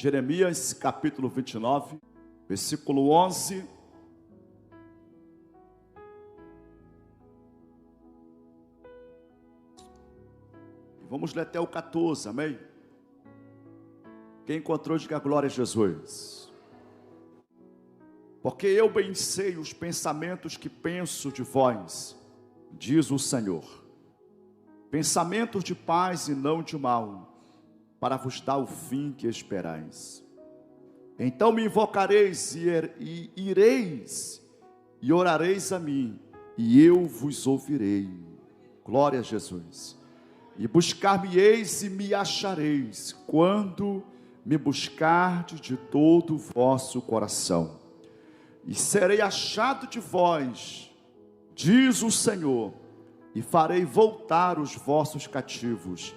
Jeremias capítulo 29, versículo 11. Vamos ler até o 14, amém? Quem encontrou, diga glória a Jesus. Porque eu bem sei os pensamentos que penso de vós, diz o Senhor. Pensamentos de paz e não de mal, para vos dar o fim que esperais. Então me invocareis e ireis, e orareis a mim, e eu vos ouvirei. Glória a Jesus. E buscar-me-eis e me achareis, quando me buscardes de todo o vosso coração. E serei achado de vós, diz o Senhor, e farei voltar os vossos cativos,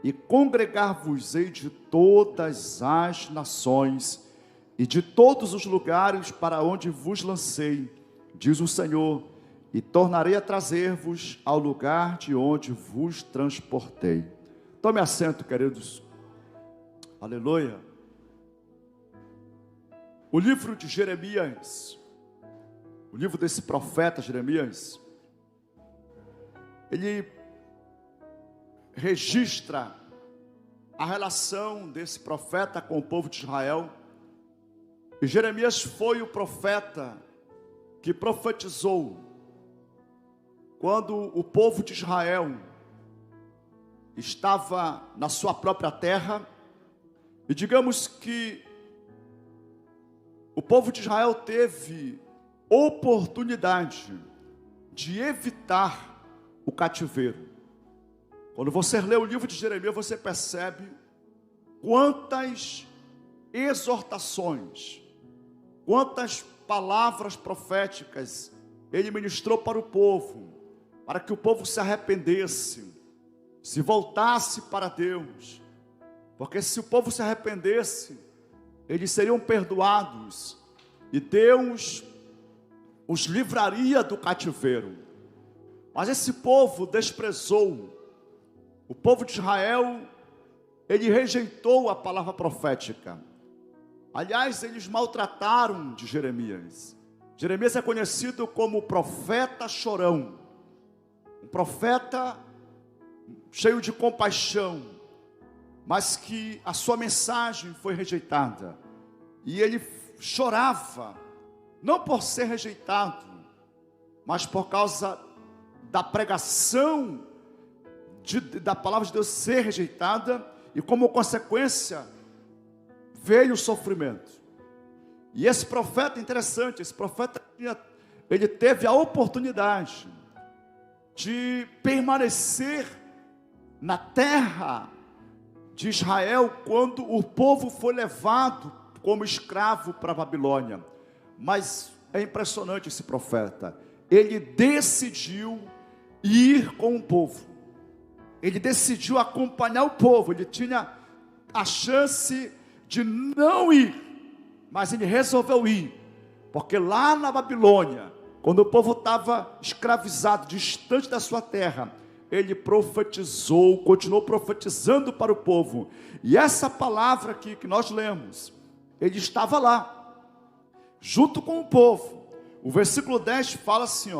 e congregar-vos-ei de todas as nações, e de todos os lugares para onde vos lancei, diz o Senhor, e tornarei a trazer-vos ao lugar de onde vos transportei. Tome assento, queridos. Aleluia. O livro de Jeremias, o livro desse profeta Jeremias, ele registra a relação desse profeta com o povo de Israel. E Jeremias foi o profeta que profetizou quando o povo de Israel estava na sua própria terra. E digamos que o povo de Israel teve oportunidade de evitar o cativeiro. Quando você lê o livro de Jeremias, você percebe quantas exortações, quantas palavras proféticas ele ministrou para o povo, para que o povo se arrependesse, se voltasse para Deus, porque se o povo se arrependesse, eles seriam perdoados, e Deus os livraria do cativeiro. Mas esse povo desprezou, o povo de Israel, ele rejeitou a palavra profética. Aliás, eles maltrataram de Jeremias. Jeremias é conhecido como profeta chorão, um profeta cheio de compaixão, mas que a sua mensagem foi rejeitada. E ele chorava, não por ser rejeitado, mas por causa da pregação da palavra de Deus ser rejeitada, e como consequência veio o sofrimento. E esse profeta, interessante, esse profeta, ele teve a oportunidade de permanecer na terra de Israel, quando o povo foi levado como escravo para a Babilônia. Mas é impressionante esse profeta, ele decidiu ir com o povo, ele decidiu acompanhar o povo. Ele tinha a chance de não ir, mas ele resolveu ir, porque lá na Babilônia, quando o povo estava escravizado, distante da sua terra, ele profetizou, continuou profetizando para o povo. E essa palavra aqui que nós lemos, ele estava lá, junto com o povo. O versículo 10 fala assim,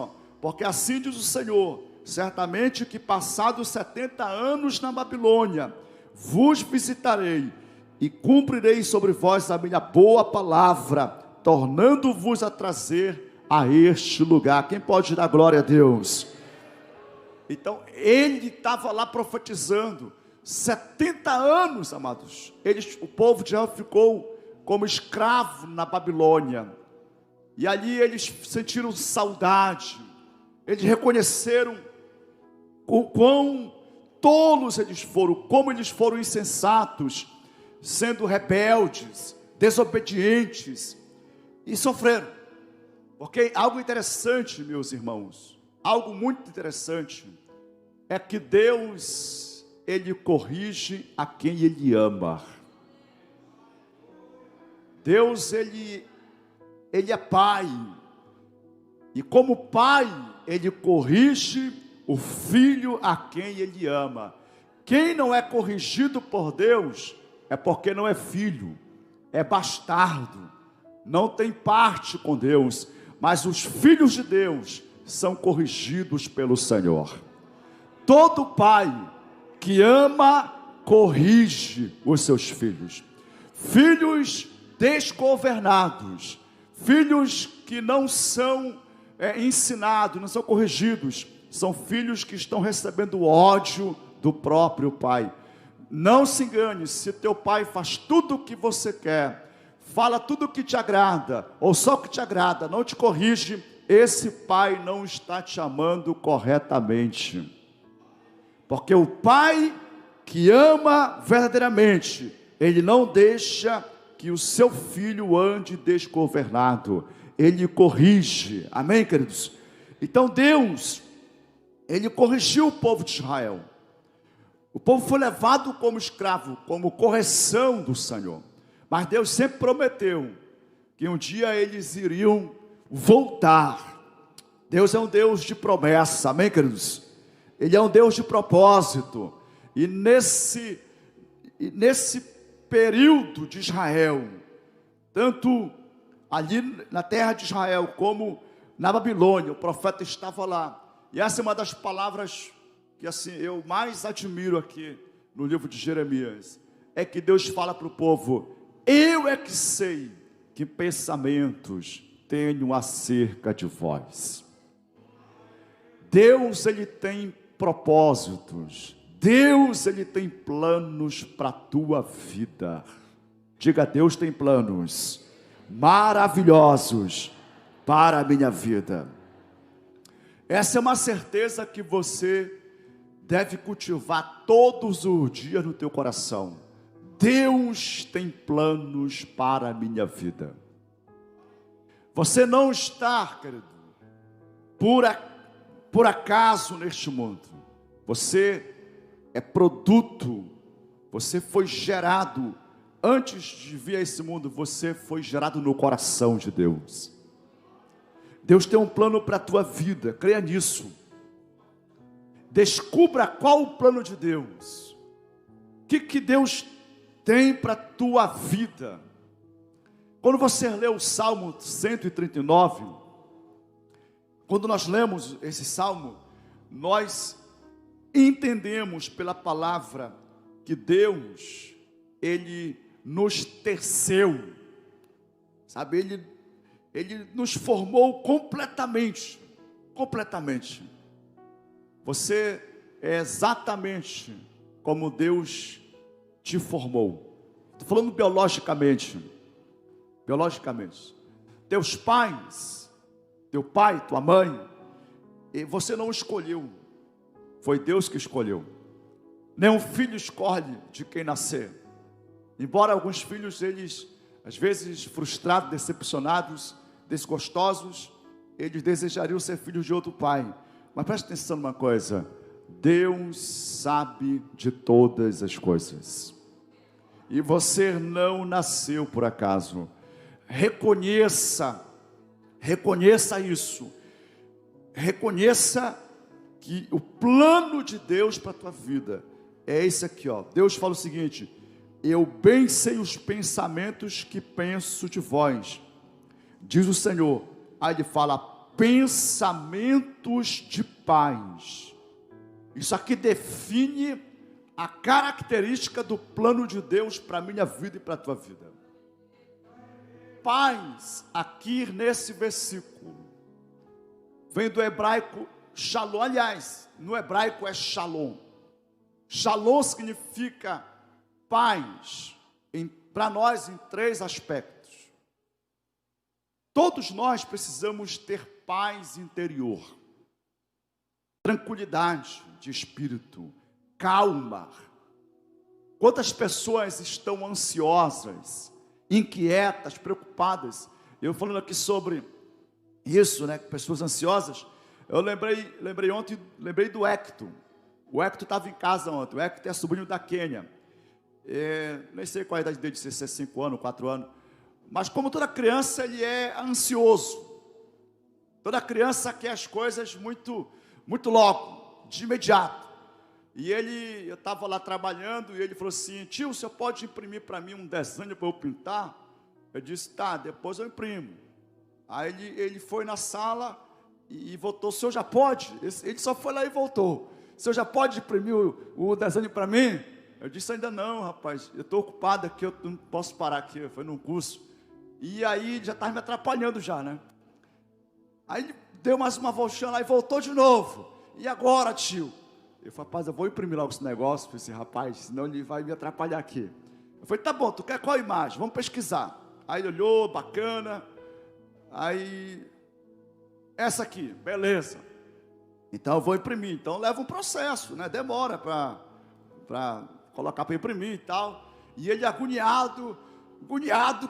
porque assim diz o Senhor, certamente que passados 70 anos na Babilônia, vos visitarei, e cumprirei sobre vós a minha boa palavra, tornando-vos a trazer a este lugar. Quem pode dar glória a Deus? Então, ele estava lá profetizando, 70 anos, amados. O povo de Israel ficou como escravo na Babilônia, e ali eles sentiram saudade, eles reconheceram o quão tolos eles foram, como eles foram insensatos, sendo rebeldes, desobedientes, e sofreram. Porque algo interessante, meus irmãos, algo muito interessante, é que Deus, ele corrige a quem ele ama. Deus, ele é pai, e como pai, ele corrige o filho a quem ele ama. Quem não é corrigido por Deus, é porque não é filho. é bastardo, não tem parte com Deus, mas os filhos de Deus são corrigidos pelo Senhor. Todo pai que ama, corrige os seus filhos. Filhos desgovernados, filhos que não são ensinados, não são corrigidos, são filhos que estão recebendo ódio do próprio pai. Não se engane, se teu pai faz tudo o que você quer, fala tudo o que te agrada, ou só o que te agrada, não te corrige, esse pai não está te amando corretamente. Porque o pai que ama verdadeiramente, ele não deixa que o seu filho ande desgovernado, ele corrige, amém, queridos? Então Deus, ele corrigiu o povo de Israel. O povo foi levado como escravo, como correção do Senhor. Mas Deus sempre prometeu que um dia eles iriam voltar. Deus é um Deus de promessa, amém, queridos? Ele é um Deus de propósito. E nesse período de Israel, tanto ali na terra de Israel, como na Babilônia, o profeta estava lá. E essa é uma das palavras que assim eu mais admiro aqui no livro de Jeremias. É que Deus fala para o povo: eu é que sei que pensamentos tenho acerca de vós. Deus, ele tem propósitos. Deus, ele tem planos para a tua vida. Diga: Deus tem planos maravilhosos para a minha vida. Essa é uma certeza que você deve cultivar todos os dias no teu coração. Deus tem planos para a minha vida. Você não está, querido, por acaso neste mundo. Você é produto, você foi gerado, antes de vir a esse mundo, você foi gerado no coração de Deus. Deus tem um plano para a tua vida, creia nisso. Descubra qual o plano de Deus. O que Deus tem para a tua vida. Quando você lê o Salmo 139, quando nós lemos esse Salmo, nós entendemos pela palavra que Deus, ele nos teceu, sabe, ele nos formou completamente. Você é exatamente como Deus te formou. Estou falando biologicamente. Teus pais, teu pai, tua mãe, você não escolheu. Foi Deus que escolheu. Nenhum filho escolhe de quem nascer. Embora alguns filhos, eles, às vezes, frustrados, decepcionados, desgostosos, eles desejariam ser filhos de outro pai. Mas preste atenção numa coisa: Deus sabe de todas as coisas. E você não nasceu por acaso. Reconheça isso. Reconheça que o plano de Deus para a tua vida é esse aqui, ó. Deus fala o seguinte: eu bem sei os pensamentos que penso de vós, diz o Senhor. Aí ele fala: pensamentos de paz. Isso aqui define a característica do plano de Deus para a minha vida e para a tua vida. Paz, aqui nesse versículo, vem do hebraico shalom. Aliás, no hebraico é shalom. Shalom significa paz, para nós em três aspectos. Todos nós precisamos ter paz interior, tranquilidade de espírito, calma. Quantas pessoas estão ansiosas, inquietas, preocupadas? Eu falando aqui sobre isso, né? Pessoas ansiosas. Eu lembrei ontem, lembrei do Hector. O Hector estava em casa ontem. O Hector é sobrinho da Quênia. Nem sei qual a idade dele, se é 5 anos, 4 anos. Mas como toda criança, ele é ansioso. Toda criança quer as coisas muito logo, de imediato. E eu estava lá trabalhando, e ele falou assim: tio, você pode imprimir para mim um desenho para eu pintar? Eu disse, tá, depois eu imprimo. Aí ele foi na sala e voltou. O senhor já pode? Ele só foi lá e voltou. O senhor já pode imprimir o desenho para mim? Eu disse, ainda não, rapaz. Eu estou ocupado aqui, eu não posso parar aqui. Eu fui num curso. E aí já estava me atrapalhando já, né? Aí ele deu mais uma voltinha lá e voltou de novo. E agora, tio? Eu falei, rapaz, eu vou imprimir logo esse negócio. Eu falei, rapaz, senão ele vai me atrapalhar aqui. Eu falei, tá bom, tu quer qual imagem? Vamos pesquisar. Aí ele olhou, bacana. Aí, essa aqui, beleza. Então eu vou imprimir. Então leva um processo, né? Demora para colocar para imprimir e tal. E ele agoniado,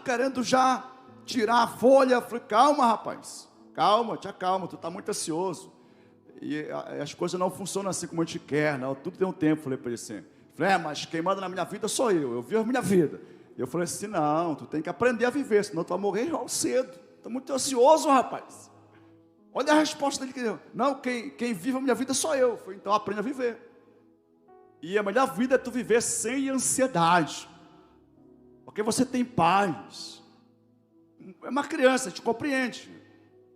querendo já tirar a folha. Eu falei, calma, rapaz. Calma, te acalma, tu está muito ansioso. E as coisas não funcionam assim como a gente quer, não. Tudo tem um tempo, falei para ele assim. Falei, mas quem manda na minha vida sou eu vivo a minha vida. E eu falei assim, não, tu tem que aprender a viver, senão tu vai morrer cedo. Estou muito ansioso, rapaz. Olha a resposta dele que deu. Não, quem vive a minha vida sou eu. Eu falei, então aprenda a viver. E a melhor vida é tu viver sem ansiedade. Porque você tem paz. É uma criança, te compreende,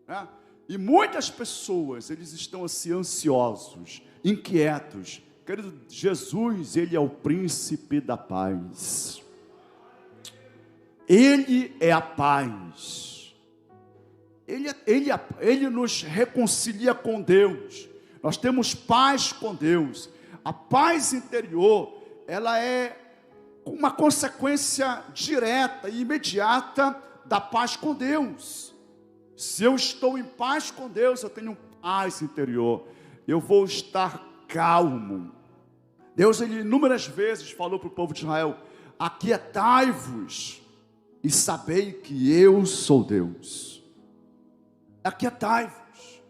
né? E muitas pessoas, eles estão assim ansiosos, inquietos. Querido, Jesus, Ele é o príncipe da paz. Ele é a paz. Ele nos reconcilia com Deus. Nós temos paz com Deus. A paz interior, ela é uma consequência direta e imediata da paz com Deus. Se eu estou em paz com Deus, eu tenho paz interior. Eu vou estar calmo. Deus, Ele inúmeras vezes falou para o povo de Israel, aquietai-vos e sabei que eu sou Deus. Aquietai-vos,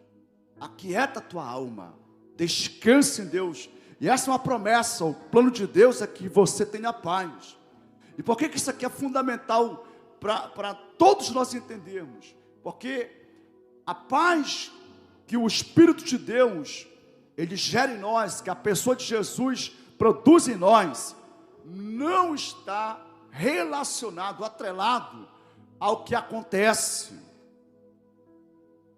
aquieta a tua alma, descanse em Deus. E essa é uma promessa, o plano de Deus é que você tenha paz. E por que isso aqui é fundamental para todos nós entendermos? Porque a paz que o Espírito de Deus, Ele gera em nós, que a pessoa de Jesus produz em nós, não está relacionado, atrelado ao que acontece.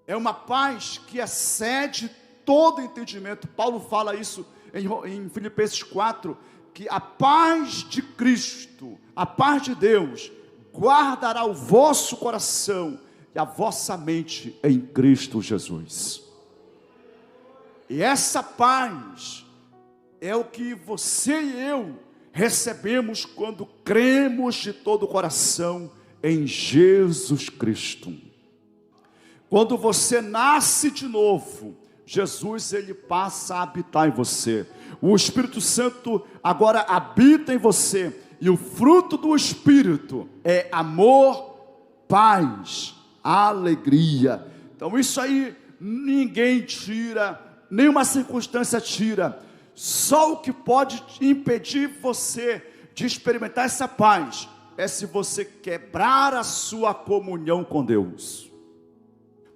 É uma paz que excede todo entendimento. Paulo fala isso em Filipenses 4, que a paz de Cristo, a paz de Deus, guardará o vosso coração e a vossa mente em Cristo Jesus. E essa paz é o que você e eu recebemos quando cremos de todo o coração em Jesus Cristo. Quando você nasce de novo, Jesus, Ele passa a habitar em você. O Espírito Santo agora habita em você. E o fruto do Espírito é amor, paz, alegria. Então isso aí ninguém tira, nenhuma circunstância tira. Só o que pode impedir você de experimentar essa paz é se você quebrar a sua comunhão com Deus.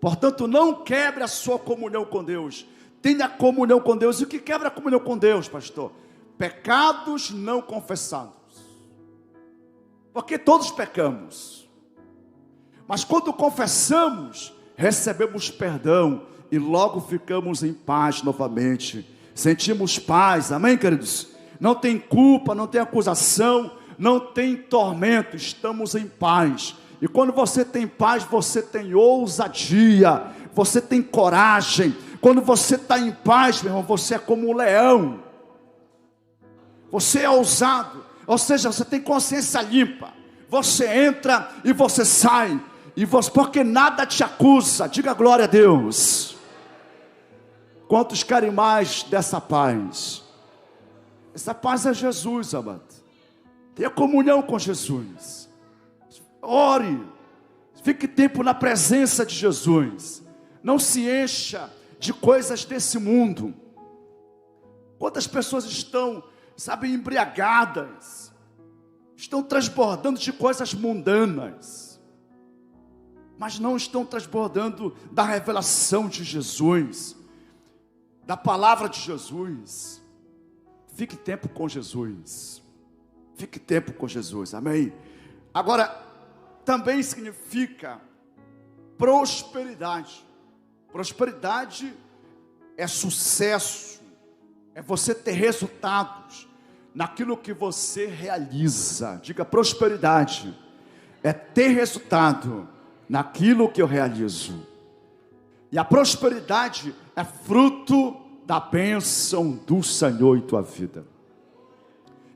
Portanto, não quebre a sua comunhão com Deus. Tenha comunhão com Deus. E o que quebra a comunhão com Deus, pastor? Pecados não confessados. Porque todos pecamos. Mas quando confessamos, recebemos perdão e logo ficamos em paz novamente. Sentimos paz, amém, queridos? Não tem culpa, não tem acusação, não tem tormento, estamos em paz. E quando você tem paz, você tem ousadia, você tem coragem. Quando você está em paz, meu irmão, você é como um leão. Você é ousado, ou seja, você tem consciência limpa. Você entra e você sai, porque nada te acusa. Diga glória a Deus. Quantos querem mais dessa paz? Essa paz é Jesus, amado. Tenha comunhão com Jesus. Ore, fique tempo na presença de Jesus. Não se encha de coisas desse mundo. Quantas pessoas estão, embriagadas, estão transbordando de coisas mundanas, mas não estão transbordando da revelação de Jesus, da palavra de Jesus. Fique tempo com Jesus. Fique tempo com Jesus, amém? Agora, também significa prosperidade. Prosperidade é sucesso, é você ter resultados naquilo que você realiza. Diga, prosperidade é ter resultado naquilo que eu realizo. E a prosperidade é fruto da bênção do Senhor em tua vida.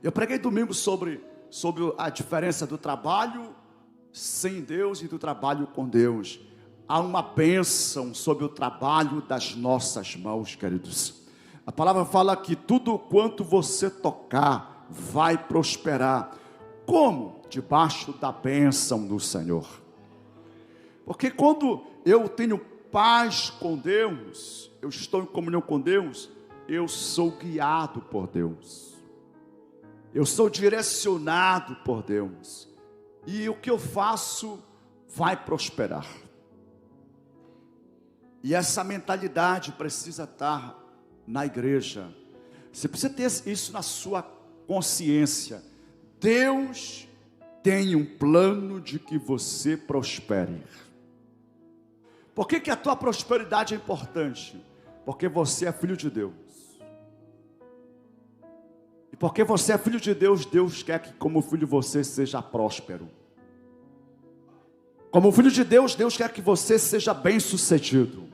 Eu preguei domingo sobre a diferença do trabalho sem Deus e do trabalho com Deus. Há uma bênção sobre o trabalho das nossas mãos, queridos. A palavra fala que tudo quanto você tocar vai prosperar. Como? Debaixo da bênção do Senhor. Porque quando eu tenho paz com Deus, eu estou em comunhão com Deus, eu sou guiado por Deus. Eu sou direcionado por Deus. E o que eu faço vai prosperar. E essa mentalidade precisa estar na igreja. Você precisa ter isso na sua consciência. Deus tem um plano de que você prospere. Por que a tua prosperidade é importante? Porque você é filho de Deus. E porque você é filho de Deus, Deus quer que como filho você seja próspero. Como filho de Deus, Deus quer que você seja bem-sucedido.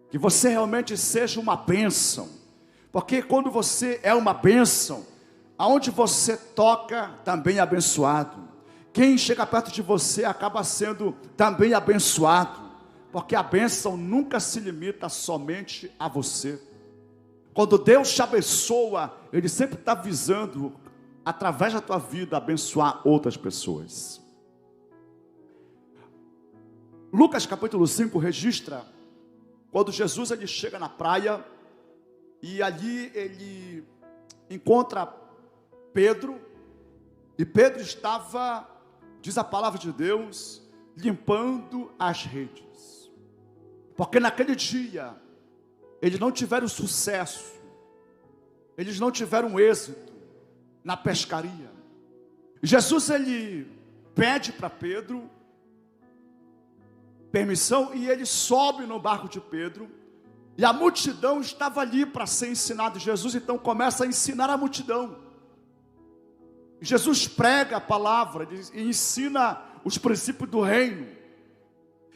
Que você realmente seja uma bênção. Porque quando você é uma bênção, aonde você toca, também é abençoado. Quem chega perto de você acaba sendo também abençoado. Porque a bênção nunca se limita somente a você. Quando Deus te abençoa, Ele sempre está visando, através da tua vida, abençoar outras pessoas. Lucas capítulo 5 registra quando Jesus ele chega na praia e ali ele encontra Pedro, e Pedro estava, diz a palavra de Deus, limpando as redes. Porque naquele dia eles não tiveram sucesso, eles não tiveram êxito na pescaria. Jesus ele pede para Pedro permissão e ele sobe no barco de Pedro, e a multidão estava ali para ser ensinada. Jesus então começa a ensinar a multidão. Jesus prega a palavra e ensina os princípios do reino.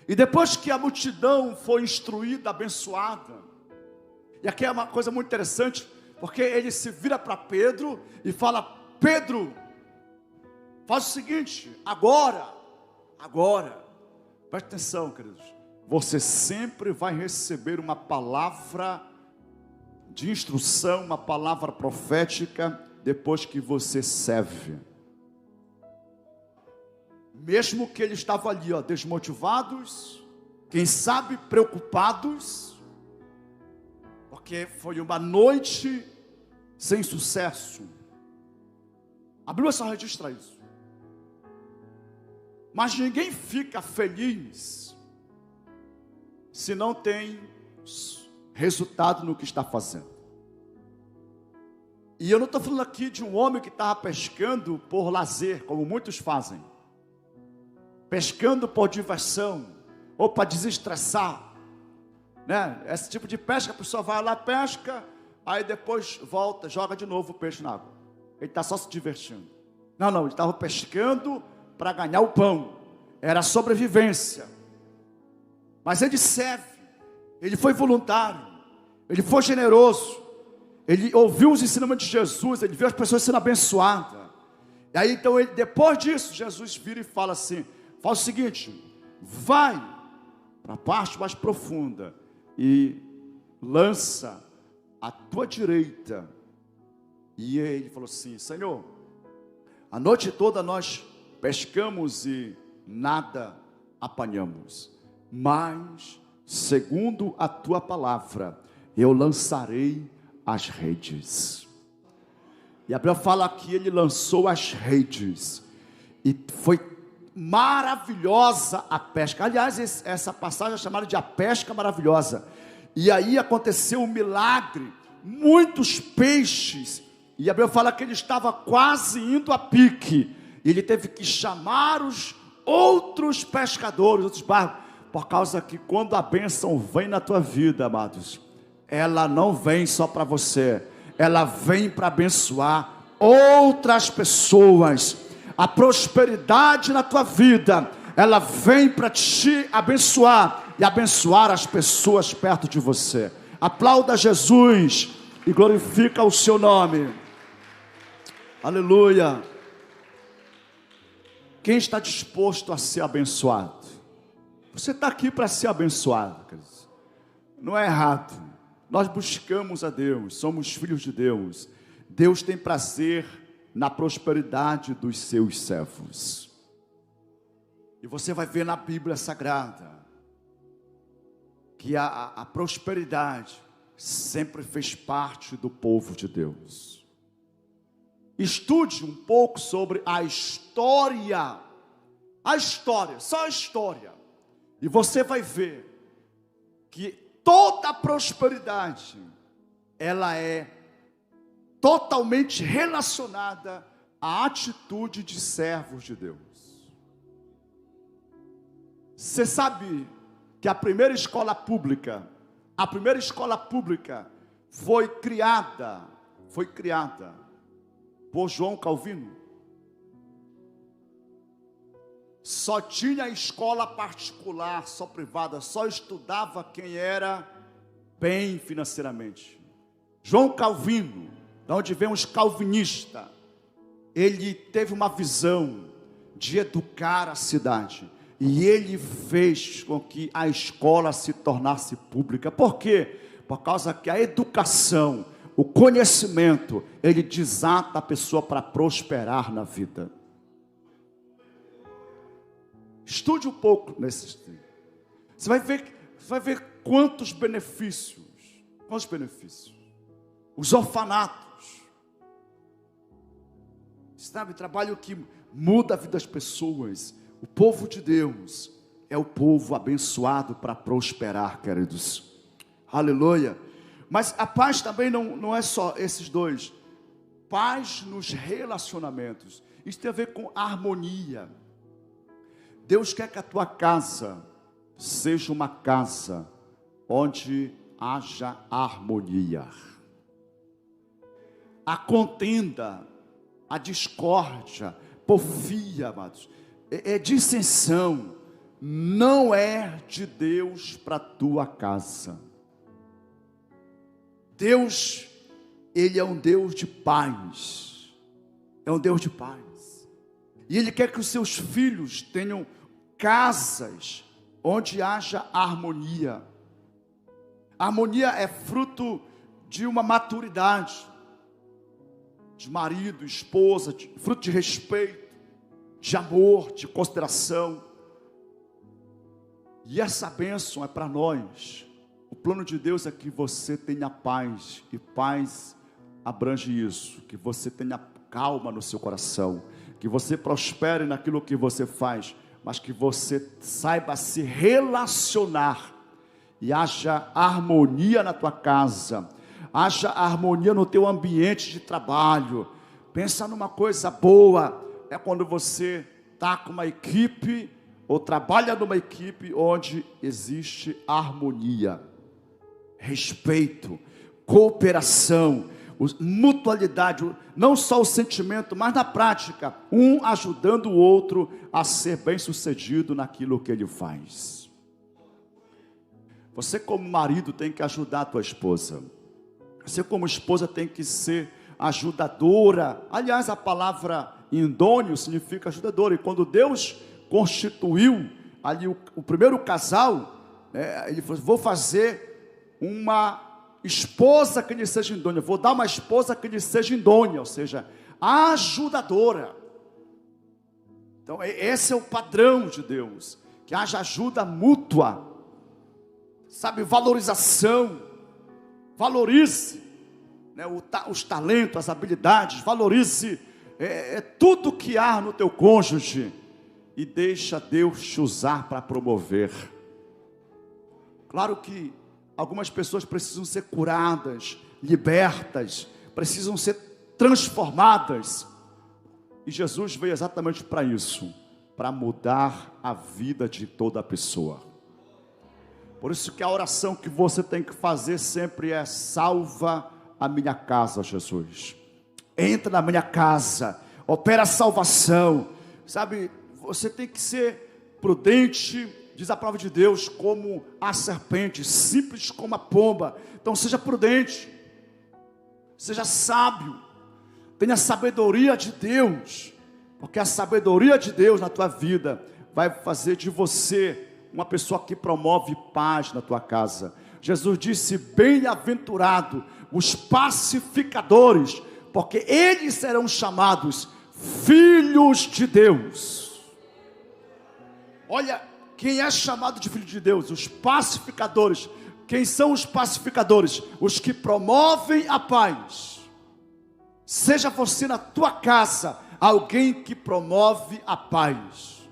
E depois que a multidão foi instruída, abençoada, e aqui é uma coisa muito interessante, porque ele se vira para Pedro e fala: Pedro, faz o seguinte, agora, preste atenção, queridos, você sempre vai receber uma palavra de instrução, uma palavra profética, depois que você serve. Mesmo que ele estava ali, desmotivados, quem sabe preocupados, porque foi uma noite sem sucesso. A Bíblia só registra isso. Mas ninguém fica feliz se não tem resultado no que está fazendo. E eu não estou falando aqui de um homem que estava pescando por lazer, como muitos fazem. Pescando por diversão, ou para desestressar, né? Esse tipo de pesca, a pessoa vai lá, pesca, aí depois volta, joga de novo o peixe na água. Ele está só se divertindo. Não, ele estava pescando para ganhar o pão, era sobrevivência. Mas ele serve, ele foi voluntário, ele foi generoso, ele ouviu os ensinamentos de Jesus, ele viu as pessoas sendo abençoadas. E aí então, depois disso, Jesus vira e fala assim: faz o seguinte, vai para a parte mais profunda e lança a tua direita. E ele falou assim: Senhor, a noite toda nós pescamos e nada apanhamos, mas segundo a tua palavra eu lançarei as redes. E a Bíblia fala que ele lançou as redes e foi maravilhosa a pesca. Aliás, essa passagem é chamada de a pesca maravilhosa. E aí aconteceu um milagre, muitos peixes, e a Bíblia fala que ele estava quase indo a pique. Ele teve que chamar outros pescadores, outros barcos, por causa que quando a bênção vem na tua vida, amados, ela não vem só para você, ela vem para abençoar outras pessoas. A prosperidade na tua vida, ela vem para te abençoar e abençoar as pessoas perto de você. Aplauda Jesus e glorifica o seu nome. Aleluia. Quem está disposto a ser abençoado? Você está aqui para ser abençoado, queridos. Não é errado. Nós buscamos a Deus, somos filhos de Deus. Deus tem prazer na prosperidade dos seus servos. E você vai ver na Bíblia Sagrada que a prosperidade sempre fez parte do povo de Deus. Estude um pouco sobre a história, só a história, e você vai ver que toda a prosperidade, ela é totalmente relacionada à atitude de servos de Deus. Você sabe que a primeira escola pública foi criada por João Calvino. Só tinha escola particular, só privada, só estudava quem era bem financeiramente. João Calvino, de onde vem os calvinistas, ele teve uma visão de educar a cidade. E ele fez com que a escola se tornasse pública. Por quê? Por causa que a educação, o conhecimento, ele desata a pessoa para prosperar na vida. Estude um pouco nesse tempo. Você vai ver quantos benefícios. Os orfanatos. Sabe, trabalho que muda a vida das pessoas. O povo de Deus é o povo abençoado para prosperar, queridos. Aleluia. Mas a paz também não é só esses dois. Paz nos relacionamentos. Isso tem a ver com harmonia. Deus quer que a tua casa seja uma casa onde haja harmonia. A contenda, a discórdia, porfia, amados, dissensão, não é de Deus para a tua casa. Deus, Ele é um Deus de paz. É um Deus de paz. E Ele quer que os seus filhos tenham casas onde haja harmonia. A harmonia é fruto de uma maturidade, de marido, esposa, fruto de respeito, de amor, de consideração. E essa bênção é para nós. O plano de Deus é que você tenha paz, e paz abrange isso, que você tenha calma no seu coração, que você prospere naquilo que você faz, mas que você saiba se relacionar, e haja harmonia na tua casa, haja harmonia no teu ambiente de trabalho. Pensa numa coisa boa, é quando você está com uma equipe, ou trabalha numa equipe onde existe harmonia, respeito, cooperação, mutualidade, não só o sentimento, mas na prática, um ajudando o outro a ser bem sucedido naquilo que ele faz. Você como marido tem que ajudar a tua esposa, você como esposa tem que ser ajudadora. Aliás, a palavra idôneo significa ajudadora, e quando Deus constituiu ali o primeiro casal, ele falou: vou fazer uma esposa que lhe seja idônea, vou dar uma esposa que lhe seja idônea, ou seja, ajudadora. Então esse é o padrão de Deus, que haja ajuda mútua, sabe, valorização, valorize, os talentos, as habilidades, valorize tudo que há no teu cônjuge, e deixa Deus te usar para promover. Claro que algumas pessoas precisam ser curadas, libertas, precisam ser transformadas, e Jesus veio exatamente para isso. para mudar a vida de toda a pessoa. Por isso que a oração que você tem que fazer sempre é: salva a minha casa, Jesus. Entra na minha casa, opera a salvação. Sabe, você tem que ser prudente, diz a palavra de Deus, como a serpente, simples como a pomba. Então seja prudente, seja sábio, tenha sabedoria de Deus, porque a sabedoria de Deus na tua vida vai fazer de você uma pessoa que promove paz na tua casa. Jesus disse: bem-aventurado os pacificadores, porque eles serão chamados filhos de Deus. Olha, quem é chamado de filho de Deus? Os pacificadores. Quem são os pacificadores? Os que promovem a paz. Seja você na tua casa alguém que promove a paz.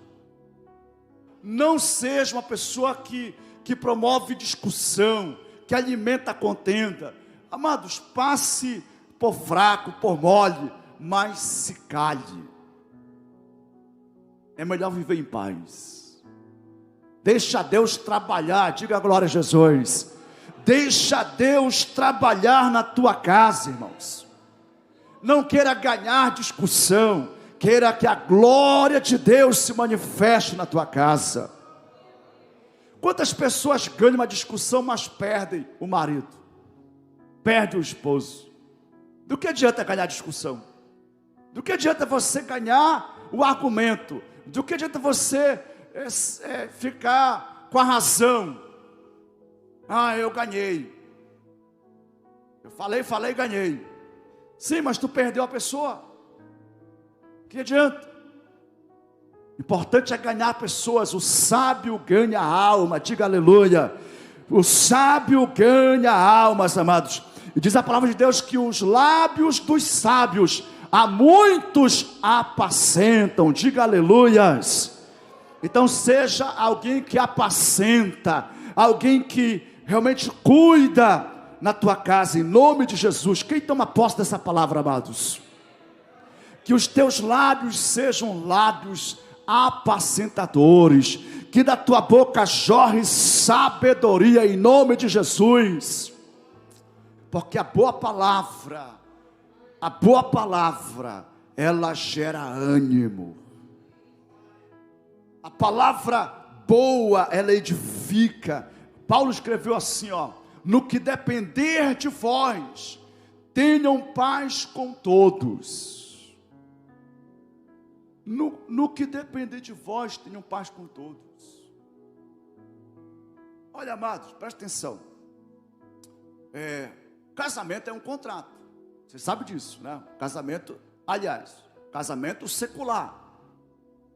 Não seja uma pessoa que promove discussão, que alimenta a contenda. Amados, passe por fraco, por mole, mas se cale. É melhor viver em paz. Deixa Deus trabalhar, diga glória a Jesus. Deixa Deus trabalhar na tua casa, irmãos. Não queira ganhar discussão, queira que a glória de Deus se manifeste na tua casa. Quantas pessoas ganham uma discussão, mas perdem o marido, perdem o esposo? Do que adianta ganhar discussão? Do que adianta você ganhar o argumento? Do que adianta você ficar com a razão? Ah, eu ganhei. Eu falei e ganhei. Sim, mas tu perdeu a pessoa. Que adianta? Importante é ganhar pessoas. O sábio ganha a alma, diga aleluia. O sábio ganha almas, amados. E diz a palavra de Deus que os lábios dos sábios a muitos apacentam, diga aleluias. Então seja alguém que apacenta, alguém que realmente cuida na tua casa, em nome de Jesus. Quem toma posse dessa palavra, amados? Que os teus lábios sejam lábios apacentadores, que da tua boca jorre sabedoria, em nome de Jesus. Porque a boa palavra, ela gera ânimo. A palavra boa, ela edifica. Paulo escreveu assim, no que depender de vós, tenham paz com todos. No que depender de vós, tenham paz com todos. Olha, amados, presta atenção. Casamento é um contrato. Você sabe disso, né? Casamento secular.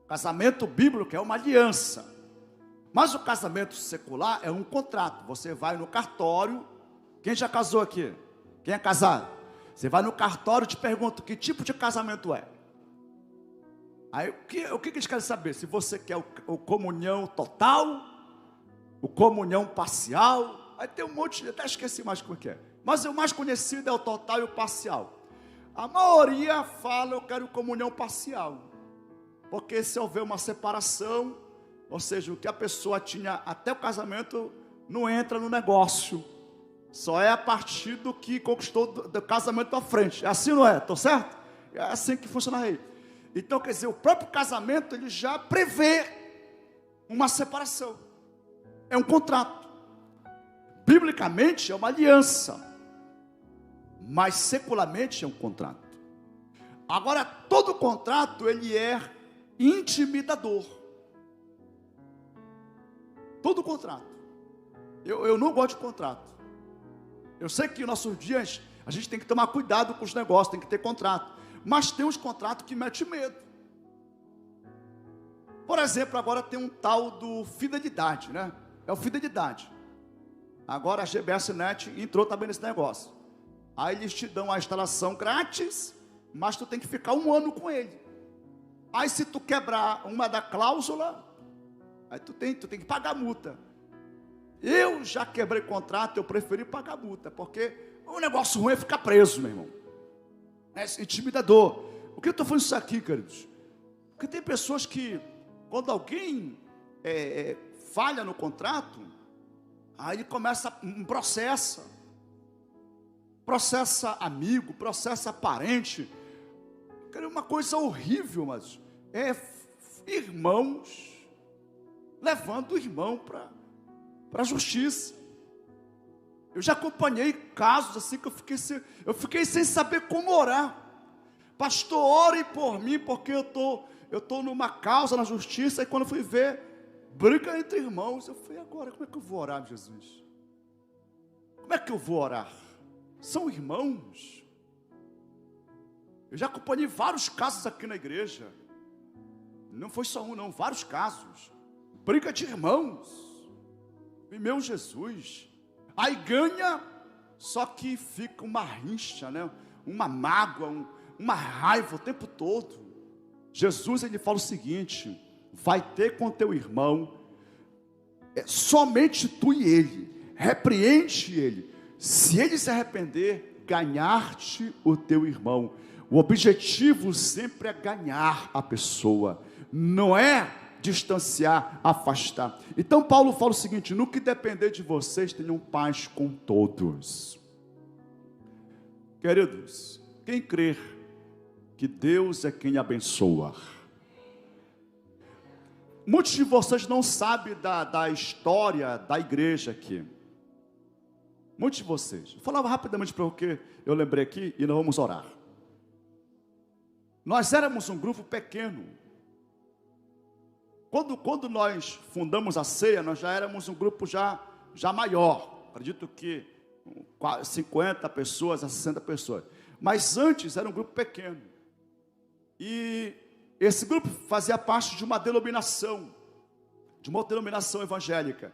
Casamento bíblico é uma aliança. Mas o casamento secular é um contrato. Você vai no cartório. Quem já casou aqui? Quem é casado? Você vai no cartório e te pergunta que tipo de casamento é. Aí o que eles querem saber? Se você quer o comunhão total, o comunhão parcial. Aí tem um monte, até esqueci mais como é. Mas o mais conhecido é o total e o parcial. A maioria fala: eu quero comunhão parcial. Porque se houver uma separação, ou seja, o que a pessoa tinha até o casamento, não entra no negócio. Só é a partir do que conquistou do casamento para frente. É assim, não é? Estou certo? É assim que funciona aí. Então, quer dizer, o próprio casamento, ele já prevê uma separação. É um contrato. Biblicamente é uma aliança. Mas secularmente é um contrato. Agora, todo contrato, ele é intimidador. Todo contrato. Eu não gosto de contrato. Eu sei que nos nossos dias a gente tem que tomar cuidado com os negócios, tem que ter contrato. Mas tem uns contratos que metem medo. Por exemplo, agora tem um tal do fidelidade, né? É o fidelidade. Agora a GBS Net entrou também nesse negócio. Aí eles te dão a instalação grátis, mas tu tem que ficar 1 ano com ele. Aí se tu quebrar uma da cláusula, aí tu tem que pagar multa. Eu já quebrei contrato, eu preferi pagar multa, porque o negócio ruim é ficar preso, meu irmão. É intimidador. Por que eu estou falando isso aqui, queridos? Porque tem pessoas que Quando alguém falha no contrato, aí começa um processo. Processa amigo, processa parente. É uma coisa horrível, mas irmãos levando o irmão para a justiça. Eu já acompanhei casos assim que eu fiquei sem saber como orar. Pastor, ore por mim, porque eu tô numa causa na justiça, e quando eu fui ver, briga entre irmãos, eu falei, agora, como é que eu vou orar, Jesus? Como é que eu vou orar? São irmãos. Eu já acompanhei vários casos aqui na igreja, não foi só um não, vários casos, briga de irmãos, e meu Jesus, aí ganha, só que fica uma rincha, né? Uma mágoa, uma raiva o tempo todo. Jesus, ele fala o seguinte: vai ter com teu irmão, somente tu e ele, repreende ele, se ele se arrepender, ganhar-te o teu irmão. O objetivo sempre é ganhar a pessoa, não é distanciar, afastar. Então Paulo fala o seguinte: no que depender de vocês, tenham paz com todos. Queridos, quem crer que Deus é quem abençoa. Muitos de vocês não sabem da história da igreja aqui. Muitos de vocês. Eu falava rapidamente porque eu lembrei aqui e nós vamos orar. Nós éramos um grupo pequeno. Quando nós fundamos a ceia, nós já éramos um grupo já maior. Acredito que 50 pessoas a 60 pessoas. Mas antes era um grupo pequeno. E esse grupo fazia parte de uma denominação evangélica.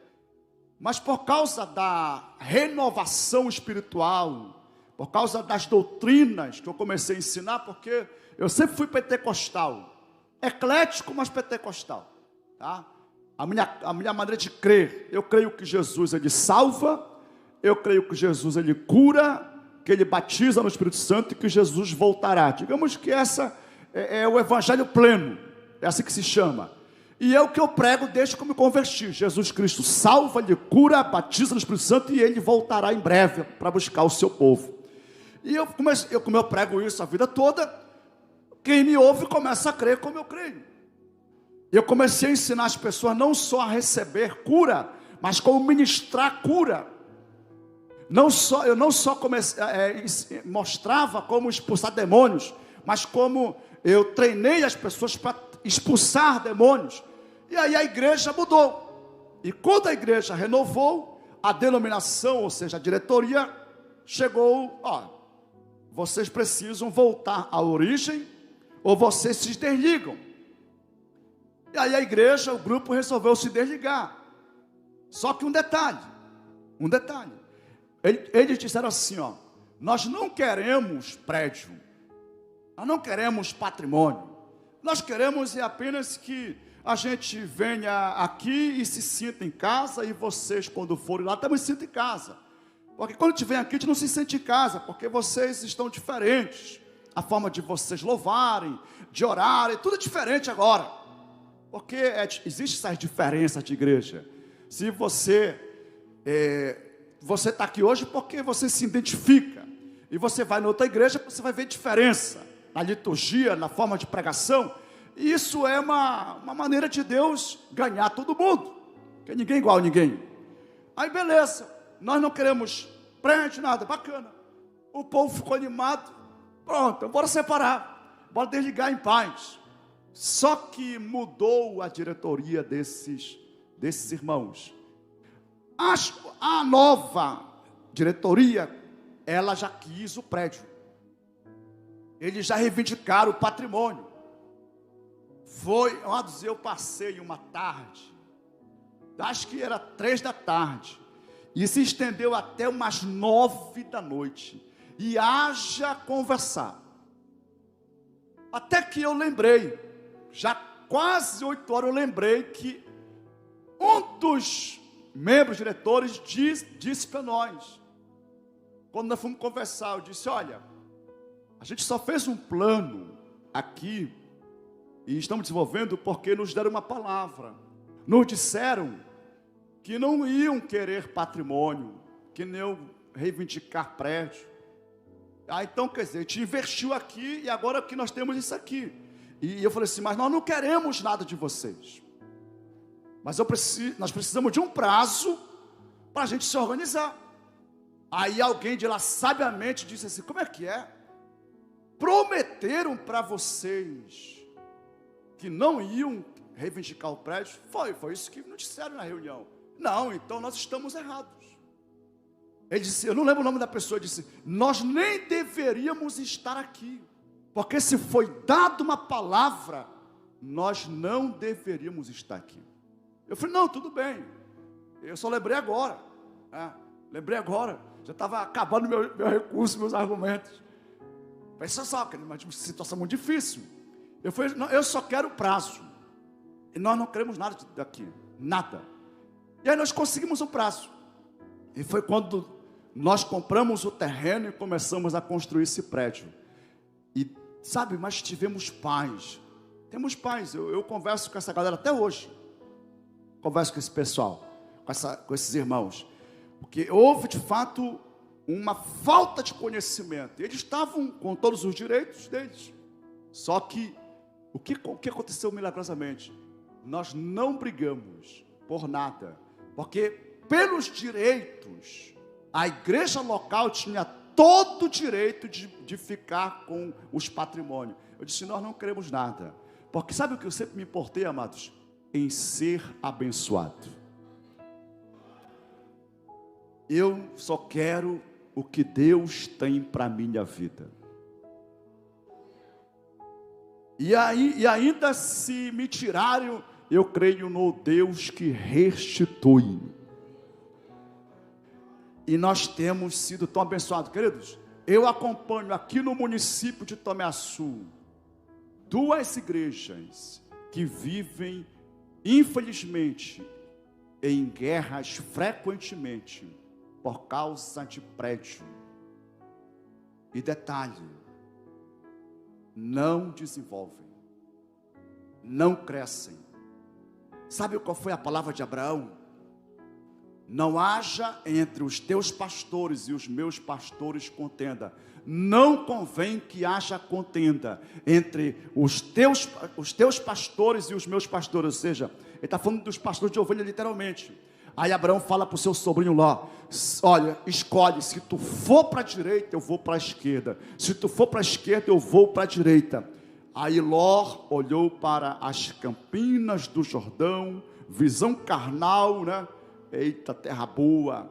Mas por causa da renovação espiritual, por causa das doutrinas que eu comecei a ensinar, porque eu sempre fui pentecostal, eclético, mas pentecostal, tá? A minha maneira de crer, eu creio que Jesus, ele salva, eu creio que Jesus, ele cura, que ele batiza no Espírito Santo e que Jesus voltará. Digamos que essa é o evangelho pleno, é assim que se chama. E é o que eu prego desde que eu me converti. Jesus Cristo salva, ele cura, batiza no Espírito Santo e ele voltará em breve para buscar o seu povo. E como eu prego isso a vida toda, quem me ouve começa a crer como eu creio. Eu comecei a ensinar as pessoas não só a receber cura, mas como ministrar cura. Eu não só mostrava como expulsar demônios, mas como eu treinei as pessoas para expulsar demônios. E aí a igreja mudou. E quando a igreja renovou, a denominação, ou seja, a diretoria, chegou, vocês precisam voltar à origem, ou vocês se desligam. E aí a igreja, o grupo resolveu se desligar. Só que um detalhe. Eles disseram assim, nós não queremos prédio, nós não queremos patrimônio, nós queremos apenas que a gente venha aqui e se sinta em casa, e vocês, quando forem lá, também se sintam em casa. Porque quando a gente vem aqui, a gente não se sente em casa, porque vocês estão diferentes. A forma de vocês louvarem, de orarem, tudo é diferente agora. Porque existe essa diferença de igreja. Se você está aqui hoje porque você se identifica, e você vai na outra igreja, você vai ver diferença na liturgia, na forma de pregação. E isso é uma maneira de Deus ganhar todo mundo, porque ninguém é igual a ninguém. Aí beleza, nós não queremos prédio, nada, bacana. O povo ficou animado, pronto, bora separar, bora desligar em paz. Só que mudou a diretoria desses irmãos. A nova diretoria, ela já quis o prédio. Eles já reivindicaram o patrimônio. Eu passei uma tarde, acho que era 3 da tarde, e se estendeu até umas 9 da noite, e haja conversar, até que eu lembrei, já quase 8 horas, eu lembrei que um dos membros diretores disse para nós, quando nós fomos conversar, eu disse, olha, a gente só fez um plano aqui E estamos desenvolvendo porque nos deram uma palavra. Nos disseram que não iam querer patrimônio, que não iam reivindicar prédio. Então, quer dizer, a gente investiu aqui e agora que nós temos isso aqui. E eu falei assim, mas nós não queremos nada de vocês. Mas nós precisamos de um prazo para a gente se organizar. Aí alguém de lá sabiamente disse assim, como é que é? Prometeram para vocês que não iam reivindicar o prédio? Foi isso que nos disseram na reunião. Não, então nós estamos errados. Ele disse, eu não lembro o nome da pessoa, disse, nós nem deveríamos estar aqui, porque se foi dada uma palavra, nós não deveríamos estar aqui. Eu falei, não, tudo bem, eu só lembrei agora, já estava acabando meu recurso, meus argumentos. Pensa só, uma situação muito difícil. Eu falei, não, eu só quero prazo, e nós não queremos nada daqui, nada. E aí nós conseguimos o prazo, e foi quando nós compramos o terreno e começamos a construir esse prédio. E sabe, mas tivemos paz. Temos paz. Eu converso com essa galera até hoje. Converso com esse pessoal, com esses irmãos. Porque houve de fato uma falta de conhecimento. Eles estavam com todos os direitos deles. Só que o que aconteceu milagrosamente? Nós não brigamos por nada. Porque pelos direitos, a igreja local tinha todo o direito de ficar com os patrimônios. Eu disse, nós não queremos nada. Porque sabe o que eu sempre me importei, amados? Em ser abençoado. Eu só quero o que Deus tem para a minha vida. E ainda se me tirarem, eu creio no Deus que restitui. E nós temos sido tão abençoados, queridos. Eu acompanho aqui no município de Tomé Açu 2 igrejas que vivem, infelizmente, em guerras frequentemente por causa de prédio. E detalhe, não desenvolvem, não crescem. Sabe qual foi a palavra de Abraão? Não haja entre os teus pastores e os meus pastores contenda. Não convém que haja contenda entre os teus pastores e os meus pastores. Ou seja, ele está falando dos pastores de ovelha literalmente. Aí Abraão fala para o seu sobrinho Ló, olha, escolhe, se tu for para a direita, eu vou para a esquerda. Se tu for para a esquerda, eu vou para a direita. Aí Ló olhou para as campinas do Jordão, visão carnal, né? Eita, terra boa,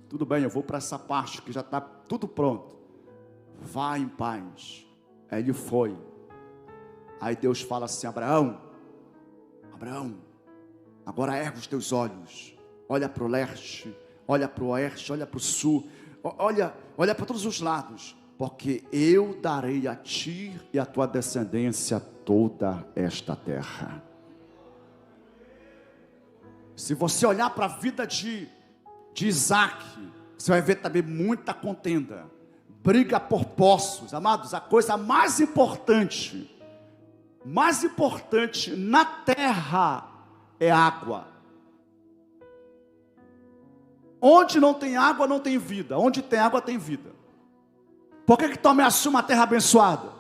tudo bem, eu vou para essa parte que já está tudo pronto, vai em paz. Aí ele foi. Aí Deus fala assim, Abraão, agora erga os teus olhos, olha para o leste, olha para o oeste, olha para o sul, olha para todos os lados, porque eu darei a ti e a tua descendência toda esta terra. Se você olhar para a vida de Isaac, você vai ver também muita contenda, briga por poços. Amados, a coisa mais importante na terra é água. Onde não tem água, não tem vida. Onde tem água, tem vida. Por que Tomé Açu uma terra abençoada?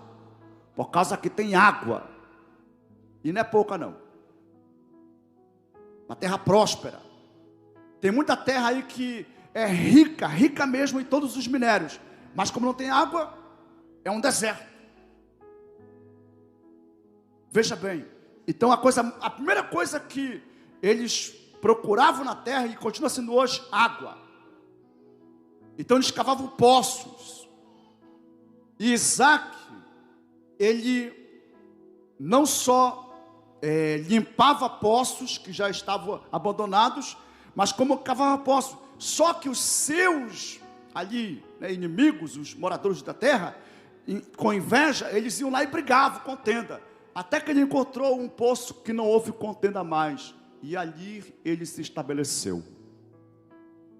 Por causa que tem água. E não é pouca não. Uma terra próspera. Tem muita terra aí que é rica mesmo em todos os minérios, mas como não tem água, é um deserto. Veja bem, então a primeira coisa que eles procuravam na terra, e continua sendo hoje, água. Então eles cavavam poços. E Isaac, ele não só limpava poços que já estavam abandonados, mas como cavava poços. Só que os seus ali, inimigos, os moradores da terra, com inveja, eles iam lá e brigavam, contenda, até que ele encontrou um poço que não houve contenda mais, e ali ele se estabeleceu.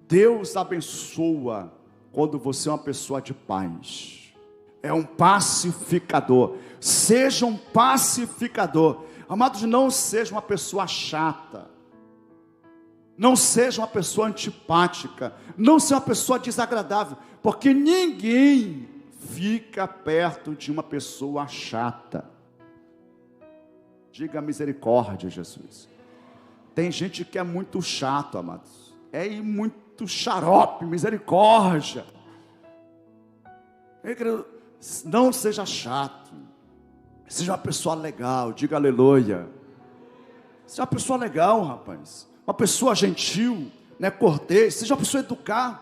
Deus abençoa quando você é uma pessoa de paz. é um pacificador. Seja um pacificador. Amados, não seja uma pessoa chata. Não seja uma pessoa antipática. Não seja uma pessoa desagradável. Porque ninguém fica perto de uma pessoa chata. Diga misericórdia, Jesus. Tem gente que é muito chato, amados. É muito xarope, misericórdia. Não seja chato. Seja uma pessoa legal, diga aleluia. Seja uma pessoa legal, rapaz. Uma pessoa gentil, né, cortês. Seja uma pessoa educada.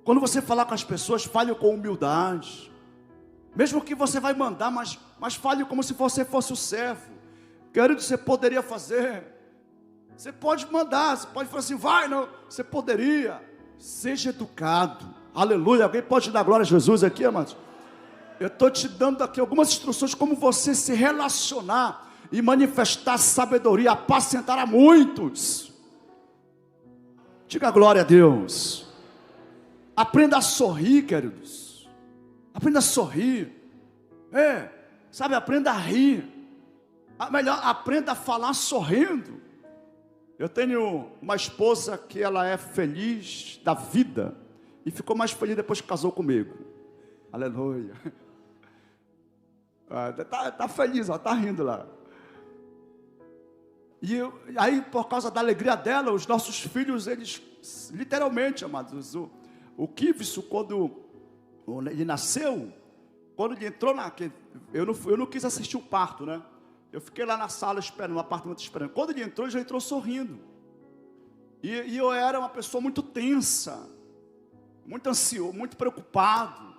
Quando você falar com as pessoas, fale com humildade. Mesmo que você vai mandar, mas fale como se você fosse o servo. Querido, você poderia fazer. Você pode mandar, você pode falar assim, vai, não. Você poderia. Seja educado. Aleluia. Alguém pode dar glória a Jesus aqui, amados? Eu estou te dando aqui algumas instruções como você se relacionar e manifestar sabedoria, apacentar a muitos. Diga glória a Deus. Aprenda a sorrir, queridos. Aprenda a sorrir. Sabe, aprenda a rir. Melhor, aprenda a falar sorrindo. Eu tenho uma esposa que ela é feliz da vida e ficou mais feliz depois que casou comigo. Aleluia. Tá feliz, ó, tá rindo lá. E aí, por causa da alegria dela, os nossos filhos, eles, literalmente, amados, o Kivson, quando ele nasceu, quando ele entrou eu não quis assistir o parto, né? Eu fiquei lá na sala esperando, no apartamento esperando. Quando ele entrou, ele já entrou sorrindo. E eu era uma pessoa muito tensa, muito ansioso, muito preocupado.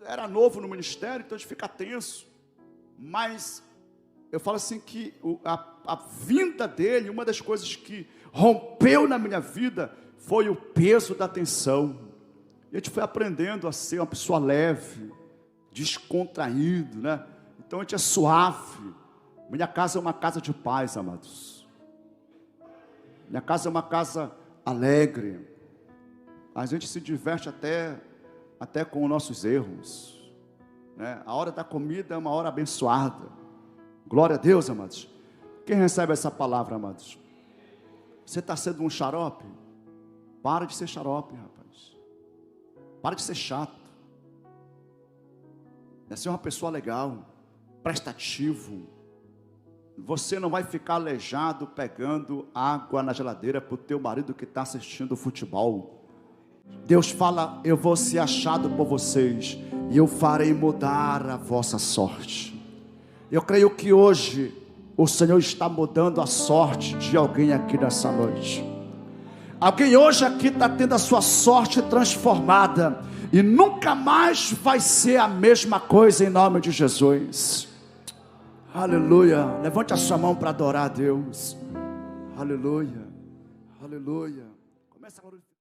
Era novo no ministério, então a gente fica tenso. Mas eu falo assim que a vinda dele, uma das coisas que rompeu na minha vida, foi o peso da tensão. E a gente foi aprendendo a ser uma pessoa leve, descontraído, né? Então a gente é suave. Minha casa é uma casa de paz, amados. Minha casa é uma casa alegre. A gente se diverte até com os nossos erros, né? A hora da comida é uma hora abençoada. Glória a Deus, amados. Quem recebe essa palavra, amados? Você está sendo um xarope? Para de ser xarope, rapaz. Para de ser chato. É ser uma pessoa legal, prestativo. Você não vai ficar aleijado pegando água na geladeira para o teu marido que está assistindo futebol. Deus fala, eu vou ser achado por vocês e eu farei mudar a vossa sorte. Eu creio que hoje o Senhor está mudando a sorte de alguém aqui nessa noite. Alguém hoje aqui está tendo a sua sorte transformada e nunca mais vai ser a mesma coisa em nome de Jesus. Aleluia. Levante a sua mão para adorar a Deus. Aleluia. Aleluia. Começa a